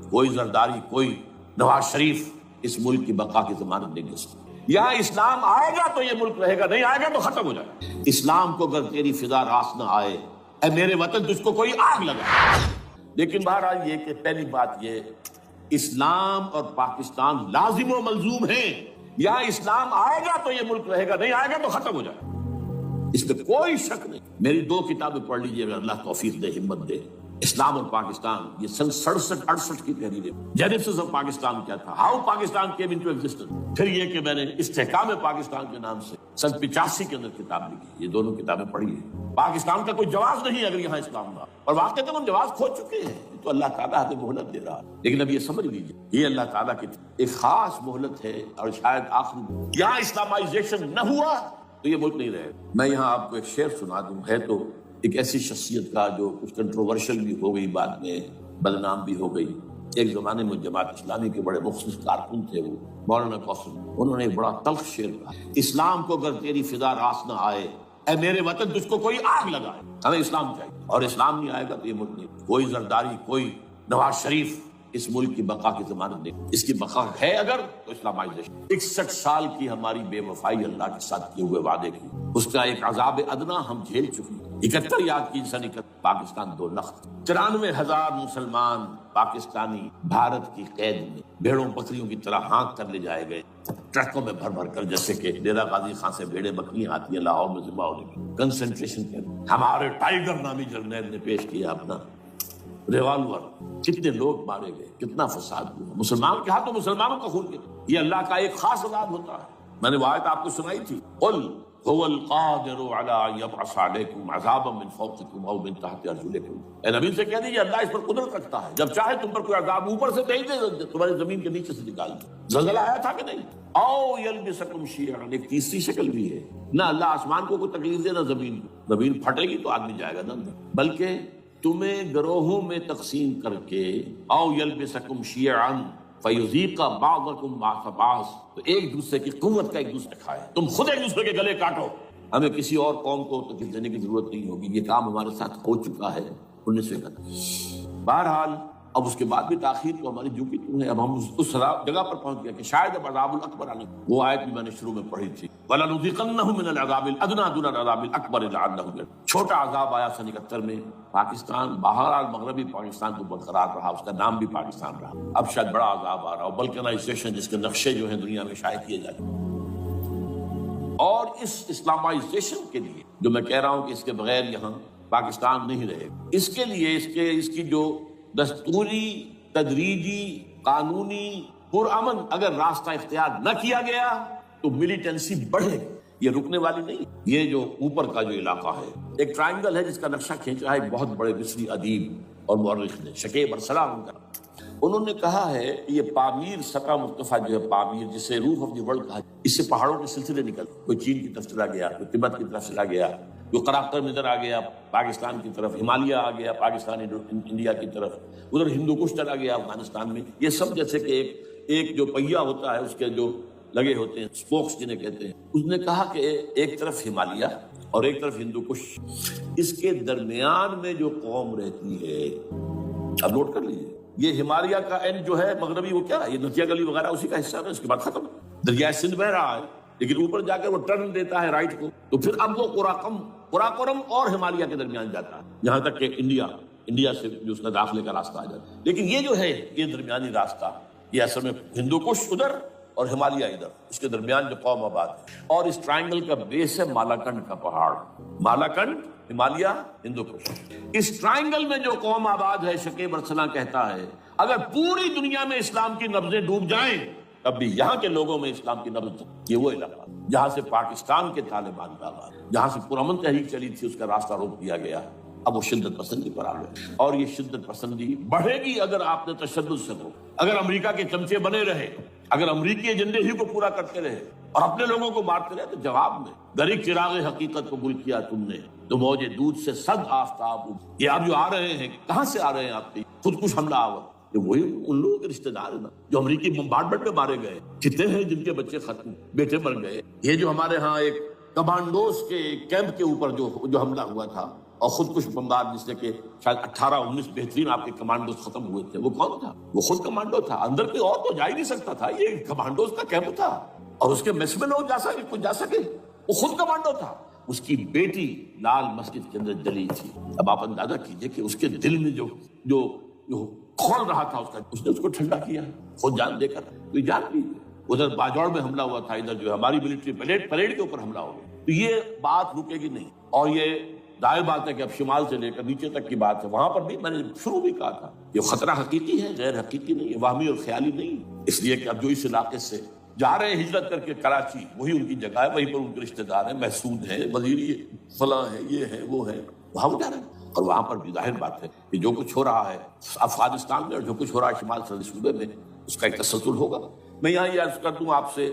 کوئی زرداری، کوئی نواز شریف اس ملک کی بقا کی ضمانت نہیں دے سکتا۔ یہاں اسلام آئے گا تو یہ ملک رہے گا، نہیں آئے گا تو ختم ہو جائے گا۔ اسلام کو اگر تیری فضا راس نہ آئے، اے میرے وطن تجھ کو کوئی آگ لگا۔ لیکن بہرحال یہ کہ پہلی بات یہ، اسلام اور پاکستان لازم و ملزوم ہیں۔ یہاں اسلام آئے گا تو یہ ملک رہے گا، نہیں آئے گا تو ختم ہو جائے گا، اس میں کوئی شک نہیں۔ میری 2 کتابیں پڑھ لیجیے گا، اللہ توفیق دے، ہمت دے۔ اسلام اور پاکستان، یہ سن 67-68 کی تحریر ہے۔ جینیسس آف پاکستان کیا تھا، how Pakistan came into existence. پھر یہ کہ میں نے استحکام پاکستان کے نام سے سن 85 کے اندر کتاب لکھی، یہ دونوں کتابیں پڑھی ہیں۔ پاکستان کا کوئی جواز نہیں اگر یہاں اسلام نہ، اور واقعی ہم جواز کھو چکے ہیں، تو اللہ تعالیٰ ہمیں مہلت دے رہا ہے۔ لیکن اب یہ سمجھ لیجیے، یہ اللہ تعالیٰ کی ایک خاص مہلت ہے، اور شاید آخری یہاں اسلامائزیشن نہ ہوا تو یہ ملک نہیں رہے۔ میں یہاں آپ کو ایک شعر سنا دوں، ہے تو ایک ایسی شخصیت کا جو کچھ کنٹروورشل بھی ہو گئی، بعد میں بدنام بھی ہو گئی۔ ایک زمانے میں جماعت اسلامی کے بڑے مخصوص کارکن تھے وہ، مولانا قاسم، انہوں نے ایک بڑا تلخ شعر کہا، اسلام کو اگر تیری فضا راس نہ آئے، اے میرے وطن تجھ کو کوئی آگ لگائے۔ ہمیں اسلام چاہیے، اور اسلام نہیں آئے گا تو یہ ملک نہیں۔ کوئی زرداری، کوئی نواز شریف اس ملک کی بقا کی ضمانت نہیں۔ اس کی بقا ہے اگر تو اسلامائزیشن۔ 61 سال کی ہماری بے وفائی اللہ کے ساتھ کیے ہوئے وعدے کی، اس کا ایک عذاب ادنا ہم جھیل چکے ہیں۔ 71 یاد کی سن پاکستان 2 لخت، 94,000 مسلمان پاکستانی بھارت کی قید میں بھیڑوں بکریوں کی طرح ہانک کر لے جائے گئے، ٹرکوں میں بھر بھر کر، جیسے کہ ڈیرہ غازی خان سے بھیڑیں بکریاں آتی ہیں لاہور میں ذبح ہونے کی، کنسنٹریشن کیمپ۔ ہمارے ٹائیگر نامی جرنیل نے پیش کیا اپنا ریوالور، کتنے لوگ مارے گئے، کتنا فساد ہوا، مسلمان کے ہاتھوں مسلمانوں کا خون کیا۔ یہ اللہ کا ایک خاص عذاب ہوتا ہے۔ میں نے وہ آیت آپ کو سنائی تھی، قل هو القادر على ان يبعث عليكم عذابا من فوقكم او من تحت ارجلكم۔ اے نبی سے کہہ دیجیے اللہ اس پر قدرت رکھتا ہے، جب چاہے تم پر کوئی عذاب اوپر سے بھیج دے، تمہاری زمین کے نیچے سے نکال دے۔ زلزلہ آیا تھا کہ نہیں؟ او یلبسکم شیعا، ایک تیسری شکل بھی ہے، نہ اللہ آسمان کو کوئی تکلیف دے، نہ زمین کو۔ زمین پھٹے گی تو آدمی جائے گا نا، بلکہ تمہیں گروہوں میں تقسیم کر کے، او یلبسکم شیعا فیذیق بعضکم بعض بعض، تو ایک دوسرے کی قوت کا ایک دوسرے کھائے، تم خود ایک دوسرے کے گلے کاٹو۔ ہمیں کسی اور قوم کو تکلیف دینے کی ضرورت نہیں ہوگی، یہ کام ہمارے ساتھ ہو چکا ہے 1971۔ بہرحال اب اس کے بعد بھی تاخیر تو ہماری جو کی تم ہے، اب ہم اس جگہ پر پہنچ گئے کہ شاید اب عذاب الاکبر آنے۔ وہ آیت بھی میں نے شروع میں پڑھی تھی، وَلَنُذِيقَنَّهُم مِّنَ الْعَذَابِ الْأَدْنَىٰ دُونَ الْعَذَابِ الْأَكْبَرِ لَعَلَّهُمْ يَرْجِعُونَ۔ چھوٹا عذاب آیا سن 71 میں پاکستان، بہرحال مغربی پاکستان تو برقرار رہا، اس کا نام بھی پاکستان رہا۔ اب شاید بڑا عذاب آ رہا ہو، بلکنائزیشن، جس کے نقشے جو ہیں دنیا میں شائع کیے جاتے ہیں۔ اور اس اسلامائزیشن کے لیے جو میں کہہ رہا ہوں کہ اس کے بغیر یہاں پاکستان نہیں رہے گا، اس کے لیے اس کی جو دستوری، تدریجی، قانونی، پرامن اگر راستہ اختیار نہ کیا گیا تو ملیٹنسی بڑھے گی، یہ رکنے والی نہیں۔ یہ جو اوپر کا جو علاقہ ہے، ایک ٹرائنگل ہے جس کا نقشہ کھینچا ہے ایک بہت بڑے مصری ادیب اور مورخ نے، شکیب ارسلان کا۔ انہوں نے کہا ہے کہ یہ پامیر سقہ مرتفع جو ہے، پامیر جسے روف آف دی ورلڈ کہا، اس سے پہاڑوں کے سلسلے نکل، کوئی چین کی طرف چلا گیا، کوئی تبت کی طرف چلا گیا، جو قراقر نظر آ گیا پاکستان کی طرف، ہمالیہ آ گیا پاکستان انڈیا کی طرف، ادھر ہندو کش چلا گیا افغانستان میں۔ یہ سب جیسے کہ ایک جو پہیا ہوتا ہے، اس کے جو لگے ہوتے ہیں اسپوکس جنہیں کہتے ہیں۔ اس نے کہا کہ ایک طرف ہمالیہ اور ایک طرف ہندو کش، اس کے درمیان میں جو قوم رہتی ہے، اب نوٹ کر لیجیے، یہ ہمالیہ کا اینڈ جو ہے مغربی، وہ کیا ہے، یہ نتیا گلی وغیرہ اسی کا حصہ ہے، اس کے بعد ختم۔ دریائے سندھ بہ رہا ہے، لیکن اوپر جا کر وہ ٹرن دیتا ہے رائٹ کو، تو پھر اب وہ قراقرم اور ہمالیہ کے درمیان جاتا ہے، یہاں تک کہ انڈیا سے جو اس کا داخلے کا راستہ آ جاتا ہے۔ لیکن یہ جو ہے یہ درمیانی راستہ، یہ اصل میں ہندو کش ادھر اور ہمالیہ ادھر، اس کے درمیان جو قوم آباد ہے، اور اس ٹرائنگل کا بیس ہے مالاکنڈ کا پہاڑ، مالاکنڈ، ہمالیہ، ہندو کش۔ اس ٹرائنگل میں جو قوم آباد ہے، شکیب ارسلان کہتا ہے اگر پوری دنیا میں اسلام کی نبضیں ڈوب جائیں تب بھی یہاں کے لوگوں میں اسلام کی نبض، یہ وہ علاقہ جہاں سے پاکستان کے طالبان کا آغاز، جہاں سے پرامن تحریک چلی تھی، اس کا راستہ روک دیا گیا۔ اب وہ شدت پسندی پر آ گئے، اور یہ شدت پسندی بڑھے گی اگر آپ نے تشدد سے رو، اگر امریکہ کے چمچے بنے رہے، اگر امریکی ایجنڈے ہی کو پورا کرتے رہے اور اپنے لوگوں کو مارتے رہے، تو جواب میں دریک چراغ حقیقت کو گل کیا تم نے، تو موج دودھ سے صد آفتاب۔ یہ آپ جو آ رہے ہیں، کہاں سے آ رہے ہیں؟ آپ کی خودکش حملہ آور، یہ وہی ان لوگوں کے رشتے دار ہیں نا جو امریکی بمبارڈمنٹ میں مارے گئے، کتنے ہیں جن کے بچے ختم، بیٹے مر گئے۔ یہ جو ہمارے ہاں ایک کمانڈوز کے کیمپ کے اوپر جو حملہ ہوا تھا، اور خود کش بمبار جس نے کہ شاید 18-19 بہترین آپ کے کمانڈوز ختم ہوئے تھے، وہ کون تھا؟ وہ خود کمانڈو تھا، اندر کوئی اور تو جا ہی نہیں سکتا تھا، یہ کمانڈوز کا کیمپ تھا اور اس کے میس میں لوگ جا سکے، وہ خود کمانڈو تھا۔ اس کی بیٹی لال مسجد کے اندر جلی تھی۔ اب آپ اندازہ کیجئے کہ اس کے دل میں جو کھول رہا تھا اس نے اس کو ٹھنڈا کیا، خود جان دے کر، کوئی جان لیجیے۔ ادھر باجوڑ میں حملہ ہوا تھا، ادھر جو ہماری ملٹری پریڈ کے اوپر حملہ ہو گیا، تو یہ بات رکے گی نہیں۔ اور یہ ظاہر بات ہے کہ اب شمال سے لے کر نیچے تک کی بات ہے، وہاں پر بھی میں نے شروع بھی کہا تھا یہ خطرہ حقیقی ہے، غیر حقیقی نہیں ہے، وہمی اور خیالی نہیں، اس لیے کہ اب جو اس علاقے سے جا رہے ہیں ہجرت کر کے کراچی، وہی ان کی جگہ ہے، وہیں پر ان کے رشتہ دار ہیں، محسود ہیں، وزیری فلاں ہے، یہ ہے وہ ہے، وہاں وہ جا رہے ہیں۔ اور وہاں پر بھی ظاہر بات ہے کہ جو کچھ ہو رہا ہے افغانستان میں اور جو کچھ ہو رہا ہے شمال سرحدی صوبے میں، اس کا ایک تسلسل ہوگا۔ میں یہاں یہ عرض کر دوں آپ سے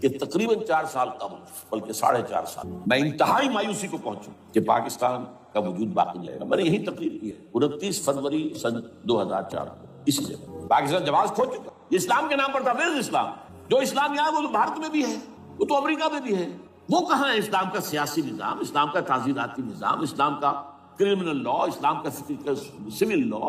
کہ تقریباً 4 سال قبل، بلکہ 4.5 سال، میں انتہائی مایوسی کو پہنچوں کہ پاکستان کا وجود باقی رہے گا۔ میں نے یہی تقریر کی ہے 29 فروری سن 2004 کو، اسی جگہ پاکستان جواز کھو چکا۔ اسلام کے نام پر تھا، ویئر اسلام؟ جو اسلام یہاں ہے وہ تو بھارت میں بھی ہے، وہ تو امریکہ میں بھی ہے، وہ کہاں ہے اسلام کا سیاسی نظام، اسلام کا تعزیراتی نظام، اسلام کا کرمنل لا، اسلام کا سول لا،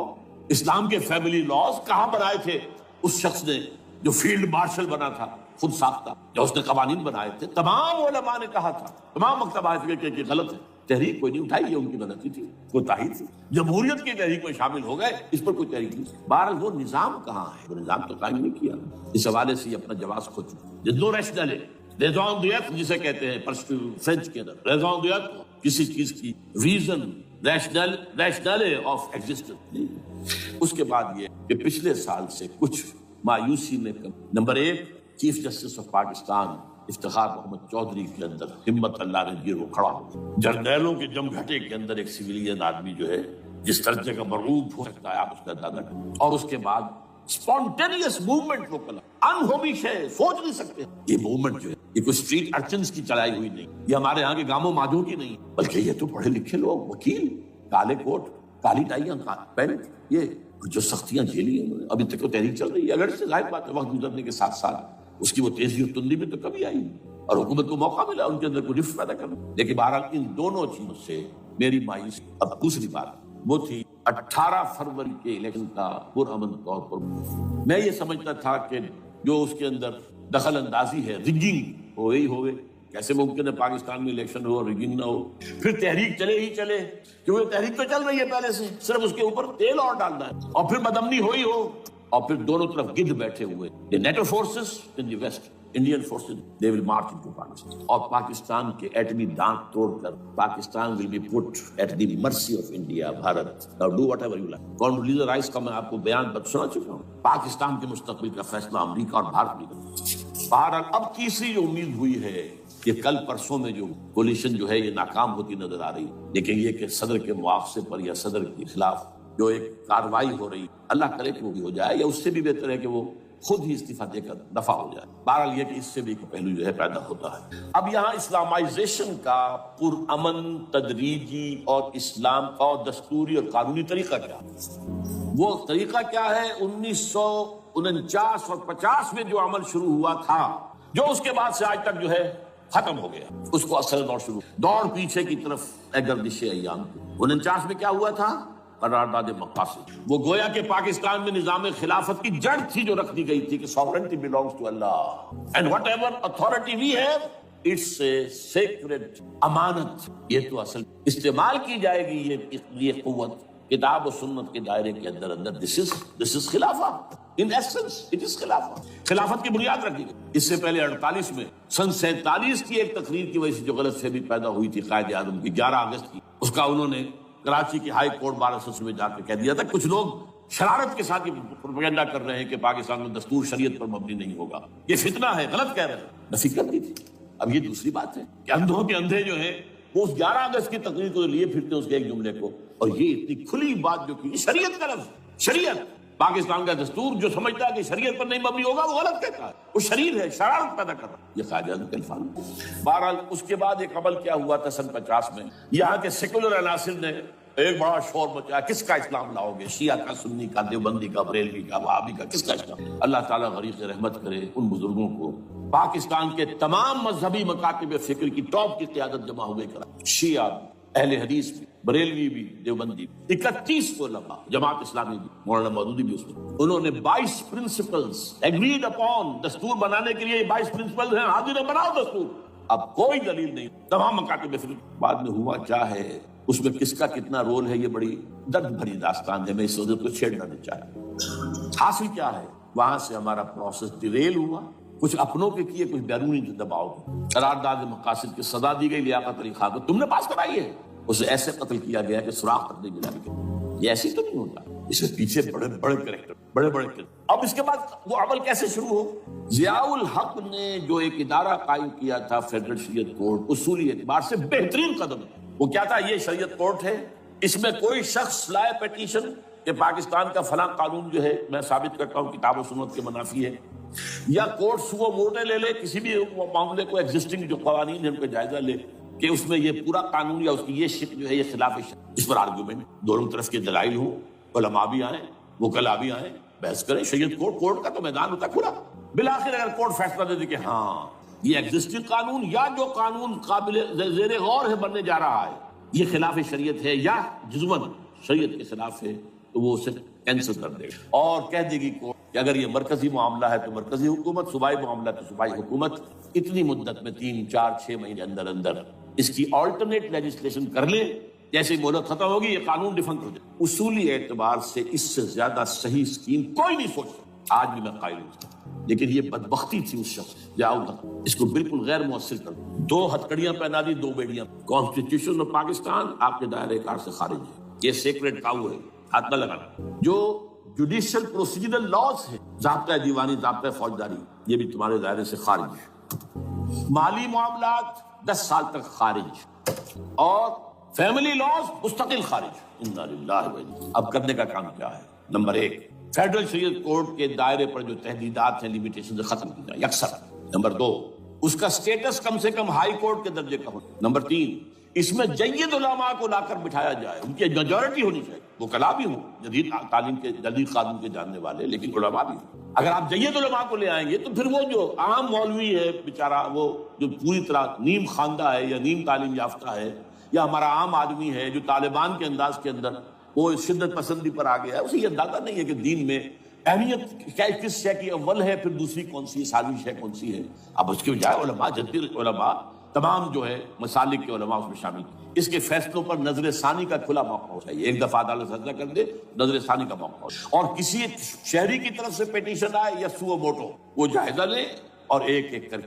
اسلام کے فیملی لاز کہاں بنائے تھے اس شخص نے جو فیلڈ مارشل بنا تھا، خود ساختہ، جو اس نے قوانین بنائے تھے؟ تمام علماء نے کہا تھا، تمام مکتبہ فکر کہ غلط ہے، تحریک کوئی نہیں اٹھائی، یہ ان کی غلطی تھی، کوتاہی تھی، جمہوریت کی تحریک میں شامل ہو گئے، اس پر کوئی تحریک نہیں۔ بہرحال وہ نظام کہاں ہے؟ وہ نظام تو قائم نہیں کیا، اس حوالے سے یہ اپنا جواز کھو چکا۔ نو ریشنل ہے، ریزون دیت جسے کہتے ہیں فرینچ کے اندر، ریزون دیت کسی چیز کی ریزن، ریشنل آف ایگزسٹنس۔ اس کے بعد یہ کہ پچھلے سال سے کچھ مایوسی میں number 1 chief justice of Pakistan Iftikhar Muhammad Chaudhry کے اندر ہمت اللہ نے دیر وہ کھڑا ہو، جرنیلوں کے جم گھٹے کے اندر ایک سویلین آدمی جو ہے جس درجے کا مرعوب ہو سکتا ہے آپ اس کا اندازہ کریں، اور اس کے بعد اسپونٹینیس موومنٹ کو کلا انہوبی شے سوچ نہیں سکتے، یہ موومنٹ جو ہے یہ کوئی اسٹریٹ ارچنز کی چلائی ہوئی نہیں، یہ ہمارے ہاں کے گاموں ماجوں کی نہیں، بلکہ یہ تو پڑھے لکھے لوگ، وکیل، کالے کوٹ، کالی ٹائیاں پینٹ، یہ جو سختیاں جھیلی ہیں انہوں نے، ابھی تک تو تحریک چل رہی ہے، اگر سے ظاہر بات ہے وقت گزرنے کے ساتھ ساتھ اس کی وہ تیزی اور تندی میں تو کبھی آئی اور حکومت کو موقع ملا ان کے اندر کوئی رفت پیدا کرنا۔ لیکن بہرحال ان دونوں چیزوں سے میری مایوسی۔ اب دوسری بات وہ تھی 18 فروری کے الیکشن کا پرامن طور پر میں یہ سمجھتا تھا کہ جو اس کے اندر دخل اندازی ہے، رگنگ ہوئے، کیسے ممکن ہے پاکستان میں الیکشن ہو اور رگنگ نہ ہو؟ پھر تحریک چلے ہی چلے، کیونکہ تحریک تو چل رہی ہے پہلے سے، صرف اس کے اوپر تیل اور ڈالنا ہے، اور پھر بدامنی ہوئی ہو، اور پھر دونوں طرف گدھ بیٹھے ہوئے، the NATO forces in the west, Indian forces, they will march into Pakistan، اور پاکستان کے ایٹمی دانت توڑ کر Pakistan will be put at the mercy of India، Bharat. Now do whatever you like۔ Condoleezza Rice کا میں آپ کو بیان سنا چکا ہوں، پاکستان کے مستقبل کا فیصلہ امریکہ اور بھارت نہیں کرتا۔ بہرحال اب تیسری جو امید ہوئی ہے کہ کل پرسوں میں جو کولیشن جو ہے یہ ناکام ہوتی نظر آ رہی، لیکن یہ کہ صدر کے مواخذے پر یا صدر کے خلاف جو ایک کاروائی ہو رہی، اللہ کرے کہ وہ بھی ہو جائے، یا اس سے بھی بہتر ہے کہ وہ خود ہی استعفیٰ دے کر دفع ہو جائے۔ بہرحال یہ کہ اس سے بھی ایک پہلو جو ہے پیدا ہوتا ہے۔ اب یہاں اسلامائزیشن کا پرامن، تدریجی اور اسلام کا دستوری اور قانونی طریقہ کیا ہے؟ وہ طریقہ کیا ہے؟ 1949 اور 50 میں جو عمل شروع ہوا تھا، جو اس کے بعد سے آج تک جو ہے ختم ہو گیا، اس کو اصل دوڑ پیچھے کی طرف گردش ایام۔ 49 میں کیا ہوا تھا؟ قرارداد مقاصد۔ وہ گویا کہ پاکستان میں نظام خلافت کی جڑ تھی جو رکھ دی گئی تھی کہ sovereignty belongs to Allah and whatever authority we have it's a sacred امانت۔ یہ تو اصل استعمال کی جائے گی یہ قوت کتاب و سنت کے دائرے کے اندر۔ this is خلافہ، in essence it is خلافہ۔ خلافت کی بنیاد رکھی گئی۔ اس سے پہلے 48 میں سن 47 کی ایک تقریر کی وجہ سے جو غلط فہمی پیدا ہوئی تھی قائد اعظم کی 11 اگست کی، اس کا انہوں نے کراچی کی ہائی کورٹ بار ایسوسی میں جا کے کہہ دیا تھا، کچھ لوگ شرارت کے ساتھ یہ پروپیگنڈا کر رہے ہیں کہ پاکستان میں دستور شریعت پر مبنی نہیں ہوگا، یہ فتنہ ہے، غلط کہہ رہے ہیں، نفی کر دی تھی۔ اب یہ دوسری بات ہے کہ اندھوں کے اندھے جو ہیں وہ اس 11 اگست کی تقریر کو لیے پھرتے ہیں اس کے ایک جملے کو، اور یہ اتنی کھلی بات جو کی شریعت کا لفظ، شریعت پاکستان کا دستور جو سمجھتا ہے کہ شریعت پر نہیں مبنی ہوگا وہ غلط کہتا ہے، وہ شریر ہے، شرارت پیدا کر رہا ہے، یہ قائد اعظم کا الفاظ۔ بہرحال اس کے بعد ایک عمل کیا ہوا تھا سن 50 میں، یہاں کے سیکولر عناصر نے ایک بڑا شور مچایا، کس کا اسلام لاؤ گے؟ شیعہ کا، سنی کا، دیوبندی کا، بریلوی کا، وہابی کا، کس کا اسلام؟ اللہ تعالیٰ غریق رحمت کرے ان بزرگوں کو، پاکستان کے تمام مذہبی مکاتب فکر کی ٹاپ کی قیادت جمع ہو گئی کرا، شیعہ، اہل حدیث بھی، بریلوی بھی، دیوبندی بھی، 31 علماء، جماعت اسلامی بھی، مولانا مودودی بھی اس میں، انہوں نے 22 پرنسپلز ایگریڈ اپون، دستور بنانے کے لیے 22 پرنسپلز ہیں، حاضر بناؤ دستور. اب کوئی دلیل نہیں. تمام مکاتب میں بعد میں ہوا کیا ہے، اس میں کس کا کتنا رول ہے، یہ بڑی درد بھری داستان ہے. میں اس وجہ کو چھیڑنا نہیں چاہتا. حاصل کیا ہے، وہاں سے ہمارا پروسیس ڈیریل ہوا، کچھ اپنوں کے کیے، کچھ بیرونی دباؤ. قرارداد مقاصد کی سزا دی گئی لیاقت علی خان کو، تم نے پاس کرائی ہے. اسے ایسے قتل کیا گیا کہ سوراخ تک نہیں ملا گیا. یہ ایسی تو نہیں ہوتا، اس کے پیچھے بڑے بڑے کریکٹر، بڑے بڑے کریکٹر. اب اس کے بعد وہ عمل کیسے شروع ہو. ضیاء الحق نے جو ایک ادارہ قائم کیا تھا فیڈرل شریعت کورٹ، اصولی اعتبار سے بہترین قدم ہے. وہ کیا تھا، یہ شریعت کورٹ ہے، اس میں کوئی شخص لائے پیٹیشن کہ پاکستان کا فلاں قانون جو ہے میں ثابت کرتا ہوں کتاب و سنت کے منافی ہے، یا کورٹ سو موٹے لے لے کسی بھی معاملے کو، ایگزسٹنگ جو قوانین ہیں ان کا جائزہ لے کہ اس میں یہ پورا قانون یا اس کی یہ شک جو ہے یہ خلاف ہے. اس پر آرگومنٹ، دونوں طرف کے دلائل ہوں، علماء بھی آئیں، وکلاء بھی آئیں، بحث کریں. شریعت کورٹ کا تو میدان ہوتا کھلا. بالآخر اگر کورٹ فیصلہ دے دے کہ ہاں یہ ایگزسٹنگ قانون یا جو قانون قابل زیر غور ہے بننے جا رہا ہے یہ خلاف شریعت ہے یا جزمن شریعت کے خلاف ہے، تو وہ اسے کینسل کر دے گا اور کہہ دے گی کورٹ کہ اگر یہ مرکزی معاملہ ہے تو مرکزی حکومت، صوبائی معاملہ تو صوبائی حکومت اتنی مدت میں 3 4 6 مہینے اندر اندر اس کی آلٹرنیٹ لیجسلیشن کر لے. جیسے ہی مہلت ختم ہوگی یہ قانون ڈیفنکٹ ہو جائے. اصولی اعتبار سے اس سے زیادہ صحیح اسکیم کوئی نہیں سوچ سکتا. آج بھی میں قائل ہوں، لیکن یہ بدبختی تھی اس شخص جاؤ اس کو بالکل غیر مؤثر کر دیا. 2 ہتکڑیاں پہنا دی، 2 بیڑیاں. کانسٹیٹیوشن آف پاکستان آپ کے دائرے کار سے خارج ہے، یہ سیکریٹ کاؤ ہے، ہاتھ نہ لگانا. جو جوڈیشل پروسیجرل لاز ہے، ضابطہ دیوانی، ضابطہ فوجداری، یہ بھی تمہارے دائرے سے خارج ہے. مالی معاملات 10 سال تک خارج، اور فیملی لاز مستقل خارج. انا للہ و انا. اب کرنے کا کام کیا ہے؟ نمبر 1، فیڈرل شریعت کورٹ کے دائرے پر جو تحدیدات ہیں، لیمیٹیشن ختم کی جائیں یکسر. نمبر 2، اس کا سٹیٹس کم سے کم ہائی کورٹ کے درجے کا ہو. نمبر 3، اس میں جید علماء کو لا کر بٹھایا جائے، ان کی میجورٹی ہونی چاہیے. وہ کلا بھی ہوں، جدید تعلیم کے، جدید قانون کے جاننے والے، لیکن علماء بھی ہوں. اگر آپ جید علماء کو لے آئیں گے تو پھر وہ جو عام مولوی ہے بیچارہ، وہ جو پوری طرح نیم خواندہ ہے یا نیم تعلیم یافتہ ہے، یا ہمارا عام آدمی ہے جو طالبان کے انداز کے اندر وہ شدت پسندی پر آ گیا ہے، اسے یہ اندازہ نہیں ہے کہ دین میں اہمیت کس شے کی اول ہے، پھر دوسری کون سی ہے، ثانوی شے کون سی ہے. اب اس کے بجائے علماء، جدید علماء، تمام جو ہے مسالک کے علماء اس میں شامل. اس کے فیصلوں پر نظر ثانی کا کھلا موقع ہو چاہیے. ایک دفعہ عدالت فیصلہ کر دے، نظر ثانی کا موقع ہو، اور کسی شہری کی طرف سے پیٹیشن آئے یا سو موٹو، وہ جائزہ لے اور ایک ایک کر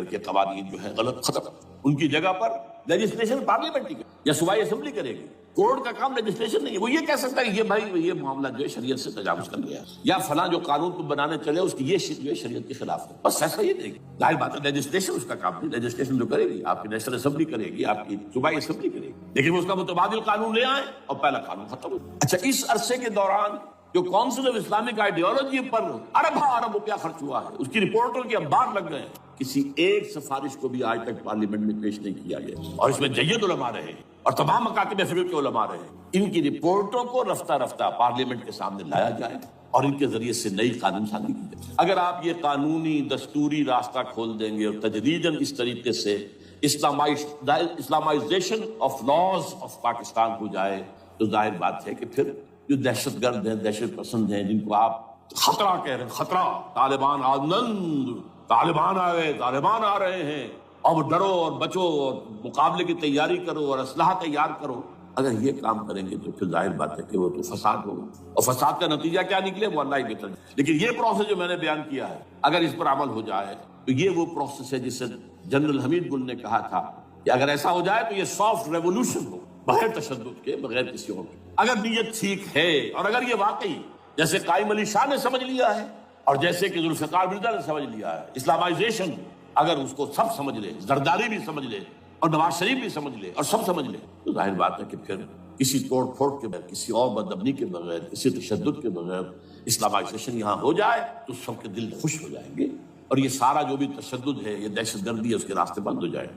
کے قوانین جو ہے غلط ختم. ان کی جگہ پر لیجسلیشن پارلیمنٹ کی یا صوبائی اسمبلی کرے گی. کورٹ کا کام لیجسلیشن نہیں ہے. وہ یہ کہہ سکتا ہے یہ بھائی یہ معاملہ جو ہے شریعت سے تجاوز کر گیا، یا فلاں جو قانون تم بنانے چلے اس کی یہ جو ہے شریعت کے خلاف ہے، بس ایسا یہ دے گی. ظاہر بات ہے لیجسلیشن اس کا کام نہیں. لیجسلیشن جو کرے گی آپ کی نیشنل اسمبلی کرے گی، آپ کی صوبائی اسمبلی کرے گی، لیکن وہ اس کا متبادل قانون لے آئیں اور پہلا قانون ختم ہو. اچھا، اس عرصے کے دوران جو کونسل آف اسلامک آئیڈیالوجی پر ارب روپیہ خرچ ہوا ہے، اس کی رپورٹوں کے انبار لگ گئے ہیں. کسی ایک سفارش کو بھی آج تک پارلیمنٹ میں پیش نہیں کیا گیا، اور اس میں جید علماء رہے اور تمام مکاتب فقہ کے علماء رہے. ان کی رپورٹوں کو رفتہ رفتہ پارلیمنٹ کے سامنے لایا جائے اور ان کے ذریعے سے نئی قانون سازی کی جائے. اگر آپ یہ قانونی دستوری راستہ کھول دیں گے اور تجدیداً اس طریقے سے Islamization of laws of Pakistan ہو جائے تو ظاہر بات ہے کہ پھر جو دہشت گرد ہیں، دہشت پسند ہیں، جن کو آپ خطرہ کہہ رہے ہیں، خطرہ، طالبان آنند، طالبان آ گئے، طالبان آ رہے ہیں، اب ڈرو اور بچو اور مقابلے کی تیاری کرو اور اسلحہ تیار کرو. اگر یہ کام کریں گے تو پھر ظاہر بات ہے کہ وہ تو فساد ہوگا، اور فساد کا نتیجہ کیا نکلے وہ اللہ ہی بہتر. لیکن یہ پروسیس جو میں نے بیان کیا ہے، اگر اس پر عمل ہو جائے تو یہ وہ پروسیس ہے جس سے جنرل حمید گل نے کہا تھا کہ اگر ایسا ہو جائے تو یہ سافٹ ریولوشن ہو، بغیر تشدد کے، بغیر کسی اور کے. اگر نیت ٹھیک ہے اور اگر یہ واقعی جیسے قائم علی شاہ نے سمجھ لیا ہے اور جیسے کہ ذوالفقار مرزا نے سمجھ لیا ہے، اسلامائزیشن، اگر اس کو سب سمجھ لے، زرداری بھی سمجھ لے اور نواز شریف بھی سمجھ لے اور سب سمجھ لے، تو ظاہر بات ہے کہ پھر کسی توڑ پھوڑ کے بغیر، کسی اور بدامنی کے بغیر، کسی تشدد کے بغیر اسلامائزیشن یہاں ہو جائے تو سب کے دل خوش ہو جائیں گے، اور یہ سارا جو بھی تشدد ہے، یہ دہشت گردی ہے، اس کے راستے بند ہو جائے.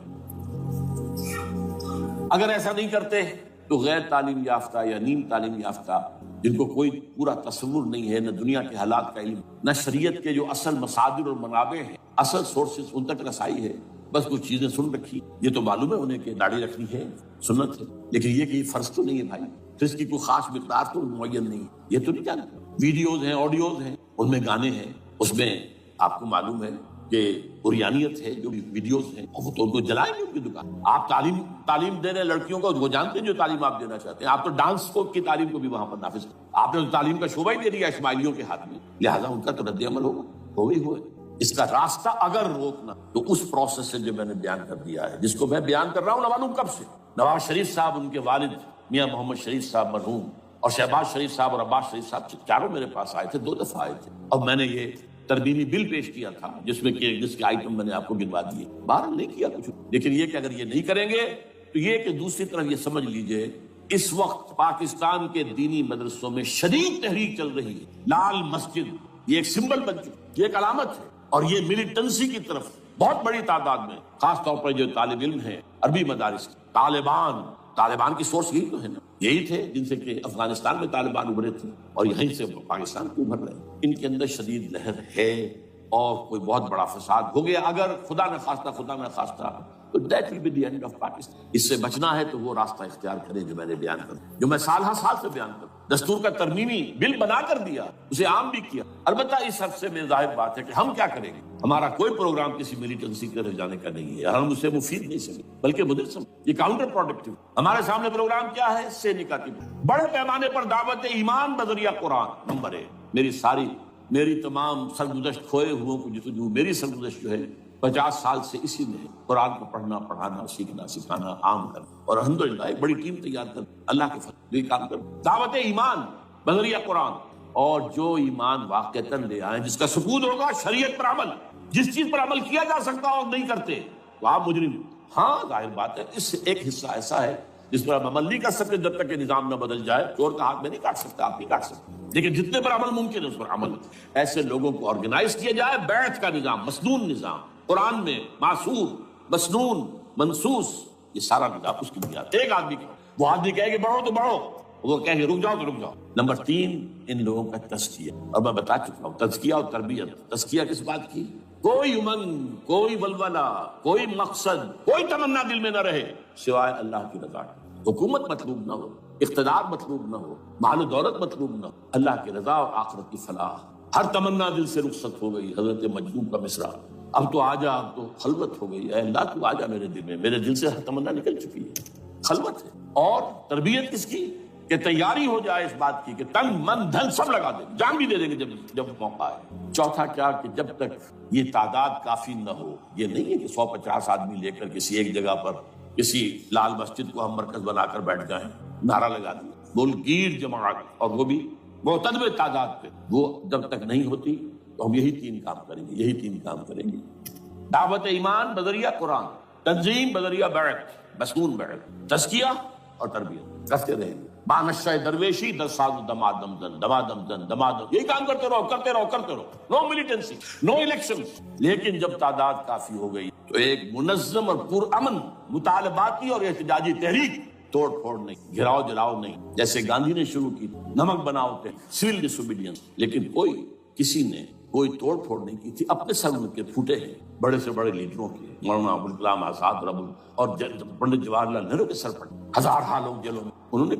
اگر ایسا نہیں کرتے تو غیر تعلیم یافتہ یا نیم تعلیم یافتہ، جن کو کوئی پورا تصور نہیں ہے، نہ دنیا کے حالات کا علم، نہ شریعت کے جو اصل مصادر اور منابع ہیں، اصل سورسز ان تک رسائی ہے، بس کچھ چیزیں سن رکھی، یہ تو معلوم ہے انہیں کہ داڑھی رکھنی ہے سنت ہے، لیکن یہ کہ یہ فرض تو نہیں ہے بھائی، تو اس کی کوئی خاص مقدار تو معین نہیں ہے، یہ تو نہیں جانتے۔ ویڈیوز ہیں، آڈیوز ہیں، ان میں گانے ہیں، اس میں آپ کو معلوم ہے کہ عریانیت ہے، جو ویڈیوز ہیں وہ تو ان کو جلائیں گے ان کی دکان۔ آپ تعلیم دے رہے لڑکیوں کو، وہ جانتے ہیں جو تعلیم آپ دینا چاہتے ہیں، آپ تو ڈانس کی تعلیم کو بھی وہاں پر نافذ کریں، آپ نے تو تعلیم کا شعبہ ہی دے دیا اسماعیلیوں کے ہاتھ میں، لہٰذا ان کا تو رد عمل ہوگا۔ اس کا راستہ اگر روکنا تو اس پروسیس سے جو میں نے بیان کر دیا ہے، جس کو میں بیان کر رہا ہوں نہ معلوم کب سے۔ نواز شریف صاحب، ان کے والد میاں محمد شریف صاحب مرحوم، اور شہباز شریف صاحب اور عباس شریف صاحب چاروں میرے پاس آئے تھے، 2 دفعہ آئے تھے، اور میں نے یہ ترمیمی بل پیش کیا تھا جس کے آئٹم میں نے آپ کو گنوا دیے، باہر نہیں کیا کچھ، لیکن یہ کہ اگر یہ نہیں کریں گے تو یہ کہ دوسری طرف یہ سمجھ لیجئے اس وقت پاکستان کے دینی مدرسوں میں شدید تحریک چل رہی ہے۔ لال مسجد یہ ایک سمبل بن چکی، یہ ایک علامت ہے، اور یہ ملیٹنسی کی طرف بہت بڑی تعداد میں، خاص طور پر جو طالب علم ہیں عربی مدارس، طالبان کی سورس یہی تو ہے نا، یہی تھے جن سے کہ افغانستان میں طالبان ابھرے تھے اور یہیں سے پاکستان کو ابھر رہے ہیں۔ ان کے اندر شدید لہر ہے، اور کوئی بہت بڑا فساد ہو گیا اگر خدا نہ خواستہ تو that will be the end of Pakistan۔ اس سے بچنا ہے تو وہ راستہ اختیار کریں جو میں نے بیان کر، جو میں سال سے بیان کر، دستور کا ترمیمی بل بنا کر دیا، اسے عام بھی کیا۔ البتہ اس عرصے میں ظاہر بات ہے کہ ہم کیا کریں گے، ہمارا کوئی پروگرام کسی ملیٹنسی کے رہ جانے کا نہیں ہے، ہم اسے مفید نہیں سمجھیں بلکہ مضر سمجھیں، یہ کاؤنٹر پروڈکٹیو۔ ہمارے سامنے پروگرام کیا ہے، سے نکاتی بڑے پیمانے پر دعوت ایمان بذریعہ قرآن نمبر 1۔ میری تمام سرگزشت کھوئے ہوئوں کو جستجو، میری سرگزشت جو ہے 50 سال سے اسی میں ہے، قرآن کو پڑھنا، پڑھانا، سیکھنا، سکھانا، عام کرنا، اور الحمدللہ ایک بڑی ٹیم تیار کر اللہ کے فضل یہ کام کر دعوت ایمان بذریعہ قرآن، اور جو ایمان واقعتاً لے آئیں جس کا ثبوت ہوگا شریعت پر عمل، جس چیز پر عمل کیا جا سکتا اور نہیں کرتے تو آپ مجرم۔ ہاں ظاہر بات ہے اس سے ایک حصہ ایسا ہے جس پر آپ عمل نہیں کر سکتے جب تک کہ نظام نہ بدل جائے، چور کا ہاتھ میں نہیں کاٹ سکتا، آپ نہیں کاٹ سکتے، لیکن جتنے پر عمل ممکن ہے اس پر عمل، ایسے لوگوں کو آرگنائز کیا جائے، بیعت کا نظام، مسنون نظام، قرآن میں معصور، مسنون، منصوص، یہ سارا نظام اس کی بنیاد۔ ایک آدمی کا وہ آدمی کہے کہ بڑھو تو بڑھو، وہ کہے کہ رک جاؤ تو رک جاؤ۔ نمبر 3 ان لوگوں کا تزکیہ، اور میں بتا چکا ہوں تزکیہ اور تربیت۔ تزکیہ کس بات کی، کوئی امنگ، کوئی ولولہ، کوئی مقصد، کوئی تمنا دل میں نہ رہے سوائے اللہ کی رضا۔ حکومت مطلوب نہ ہو، اقتدار مطلوب نہ ہو، مال و دولت مطلوب نہ ہو، اللہ کی رضا اور آخرت کی فلاح۔ ہر تمنا دل سے رخصت ہو گئی، حضرت مجذوب کا مصرع، اب تو آجا، اب تو خلوت ہو گئی، اے اللہ تو آجا میرے دل میں، میرے دل سے ہر تمنا نکل چکی ہے، خلوت ہے۔ اور تربیت کس کی، کہ تیاری ہو جائے اس بات کی کہ تن من دھن سب لگا دیں، جان بھی دے دیں گے جب موقع آئے۔ چوتھا کیا، کہ جب تک یہ تعداد کافی نہ ہو، یہ نہیں ہے کہ 150 آدمی لے کر کسی ایک جگہ پر کسی لال مسجد کو ہم مرکز بنا کر بیٹھ جائیں، نعرہ لگا دیں، گیر جماعت، اور وہ بھی معتدل تعداد پہ، وہ جب تک نہیں ہوتی تو ہم یہی 3 کام کریں گے، دعوت ایمان بذریعہ قرآن، تنظیم بذریعہ بیعت، مسنون بیعت، تزکیہ اور تربیت کرتے رہیں گے۔ بانشہ درویشی در ساز دمادم دمادم، یہی کام کرتے رہو، نو ملیٹنسی، نو الیکشنز۔ لیکن جب تعداد کافی ہو گئی تو ایک منظم اور پرامن مطالباتی اور احتجاجی تحریک، توڑ پھوڑ نہیں، گھراؤ جلاؤ نہیں، جیسے گاندھی نے شروع کی، نمک بناؤ تھے، سول ڈس اوبیڈینس، لیکن کسی نے کوئی توڑ پھوڑ نہیں کی تھی۔ اپنے سر کے پھوٹے ہیں بڑے سے بڑے لیڈروں کے، مولانا ابوالکلام آزاد اور پنڈت جواہر لال نہرو کے سر پر، ہزار لوگ جیلوں میں، انہوں نے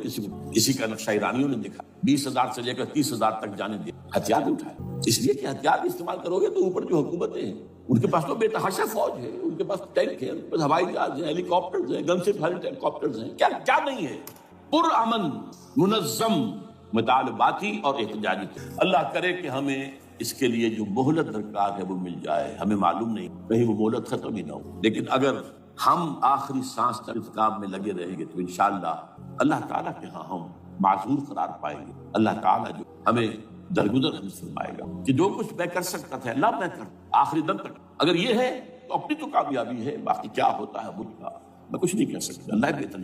کسی کا نقشہ ایرانیوں نے دیکھا، 20,000 سے لے کر 30,000 تک جانے دیا، ہتھیار نہیں اٹھائے، اس لیے کہ ہتھیار استعمال کرو گے تو اوپر جو حکومتیں ہیں ان کے پاس تو بے تحاشا فوج ہے، ان کے پاس ٹینک ہے، ان کے پاس ہوائی جہاز ہیں، ہیلی کاپٹرز ہیں، گن سے ہیلی کاپٹرز ہیں، کیا نہیں ہے، پرامن منظم مطالباتی اور احتجاجی۔ اللہ کرے کہ ہمیں اس کے لیے جو مہلت درکار ہے وہ مل جائے، ہمیں معلوم نہیں کہیں وہ مہلت ختم ہی نہ ہو، لیکن اگر ہم آخری سانس تک اس کام میں لگے رہیں گے تو انشاءاللہ اللہ تعالیٰ کے ہاں ہم معذور قرار پائیں گے۔ اللہ تعالیٰ جو ہمیں درگزر ہمیں فرمائے گا کہ جو کچھ میں کر سکتا تھا اللہ میں کر، آخری دم تک اگر یہ ہے تو اپنی تو کامیابی ہے، باقی کیا ہوتا ہے ملک کا میں کچھ نہیں کہہ سکتا، اللہ بہتر۔